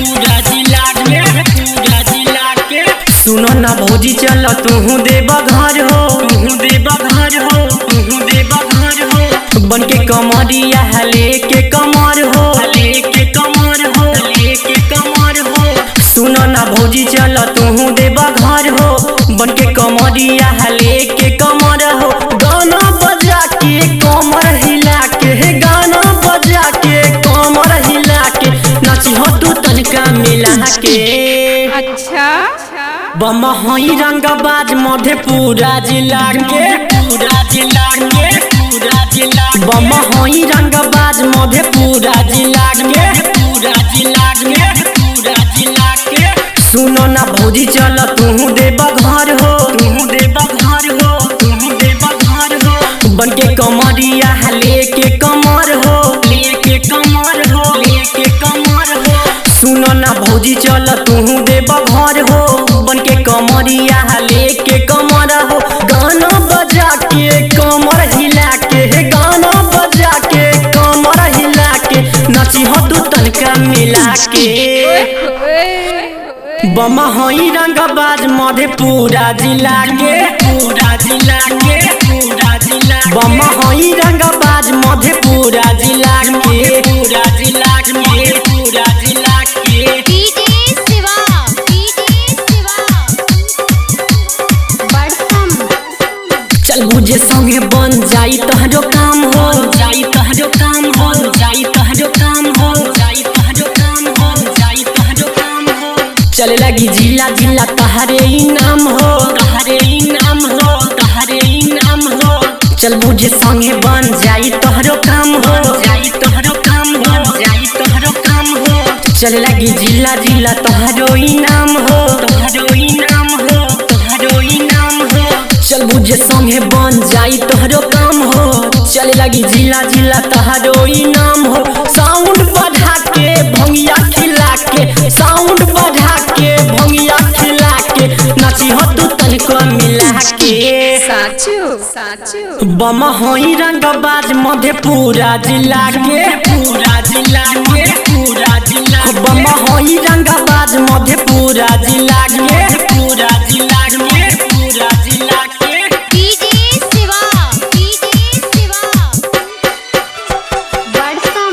पूरा जिला में, पूरा जिला के। सुनो ना भौजी चल तू देवा घर हो, तू देवा घर हो, तू देवा घर हो। बन के कमरिया लेके कमर हो, लेके कमर हो, लेके कमर हो। सुनो ना भौजी चल तू देवा घर हो, बन के कमरिया लेके कमर हो। गाना बजा के कमर हिला के, गाना बजा के कमर हिला के, नाची हो तू तनिका मिला के। अच्छा बम हई रंगबाज मधेपुरा जिला के, पूरा जिला के, पूरा जिला के। बम हई रंगबाज मधेपुरा जिला के, पूरा जिला में, पूरा जिला के। सुनो ना भौजी चल तू देवा घर हो, तू देवा घर हो, तू देवा घर हो। बन के कमरिया लेके कमर हो, लेके कमर हो, लेके कमर हो। सुनो ना भौजी चल तू देवा घर हो, बन के कमरिया लेके कमर हो। गाना बजा के कमर हिला के, गाना बजा के कमर हिला के, नाची हो तू तनिका मिला के। बम हई रंगबाज मधेपुरा जिला के, पूरा जिला के, पूरा जिला के। बम हई रंगबाज मधेपुरा जिला के। पूरा जिला में, पूरा जिला के। डीजे शिवा, डीजे शिवा बड़सम। चल बुझे संगे बन जाई तहरो काम हो, जाई तहरो काम हो, जाई तहरो काम हो, जाई तहरो काम हो, जाई तहरो काम हो। चले लगी जिला जिला तहरे इनाम हो, तहरे इनाम हो, तहरे इनाम हो। चल बुझे संगे बन जाई तहरो काम हो, जाई तहरो काम हो, जाई तहरो काम हो। चले लगी जिला जिला तहरो इनाम हो, तहरो इनाम हो, तहरो इनाम हो। चल बुझे संगे बन जाई तोहरो काम हो। चले लगी जिला जिला तहरो इनाम हो। साउंड बढ़ा के भंगिया खिला के, साउंड बढ़ा के भंगिया खिला के, नाची हो तू तनिको मिला के। साचू साचू बम हई रंगबाज मधेपुरा जिला के, पूरा जिला में, पूरा जिला बम हई रंगबाज मधेपुरा जिला के। पूरा जिला में, पूरा जिला के। डीजे शिवा, डीजे शिवा बड़सम।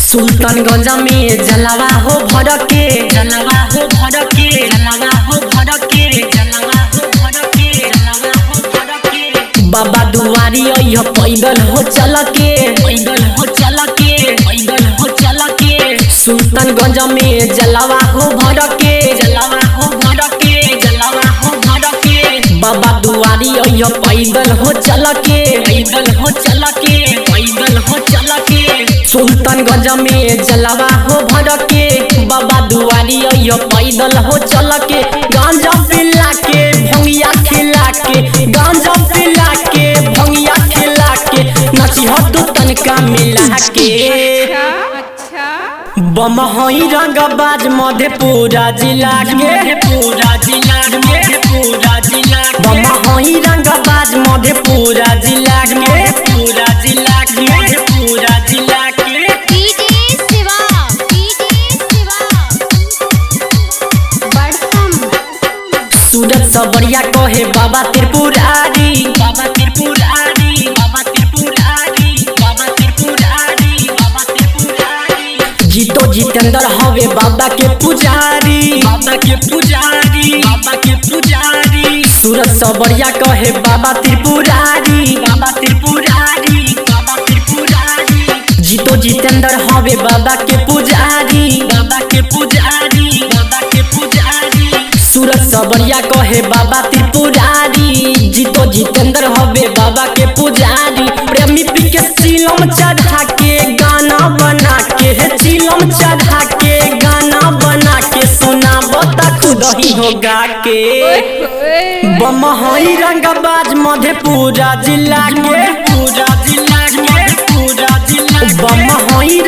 सुल्तानगंज में जलवा हो भर के, जलवा हो भर के, जलवा हो भर के, जलवा हो भर के, जलवा हो भर के। बाबा दुआरी अइह पैदल हो चल के, पैदल हो चल के, पैदल हो चल के। सुल्तानगंज में जलवा हो भर के, जलवा हो भर के, जलवा हो भर के। बाबा दुआरी अइह पैदल हो चल के, पैदल हो चल के, पैदल हो चल के। सुल्तानगंज में जलवा हो भर के, बाबा दुआरी अइह पैदल हो चल के। गांजा पिला के भंगिया खिला के, गांजा पिला के भंगिया खिला के, नाची हो तू तनिका मिला के। अच्छा बम हई रंगबाज मधेपुरा जिला के, पूरा जिला में, पूरा जिला बम हई रंगबाज मधेपुरा जिला के। पूरा जिला में, पूरा जिला के। डीजे शिवा, डीजे शिवा बड़सम। सूरज सबरिया कहे बाबा त्रिपुरारी, बाबा त्रिपुरारी, बाबा त्रिपुरारी, बाबा त्रिपुरारी, बाबा त्रिपुरारी। जीतो जितेंद्र हवे बाबा के पुजारी, बाबा के पुजारी, बाबा के पुजारी। सूरज सबरिया कहे बाबा त्रिपुरारी, बाबा त्रिपुरारी, बाबा त्रिपुरारी। जीतो जितेंद्र हवे बाबा के पुजारी, बाबा के पुजारी, बाबा के पुजारी। सूरज सबरिया कहे बाबा त्रिपुरारी, जीतो जितेंद्र हवे बाबा के पुजारी। प्रेमी पी के चिलम चढ़ा के गाना बना के, चिलम चढ़ा के गाना बना के, सुना बता खुद ही होगा के। बम हई रंगबाज मधेपुरा जिला के, पूरा जिला में, पूरा जिला बम हई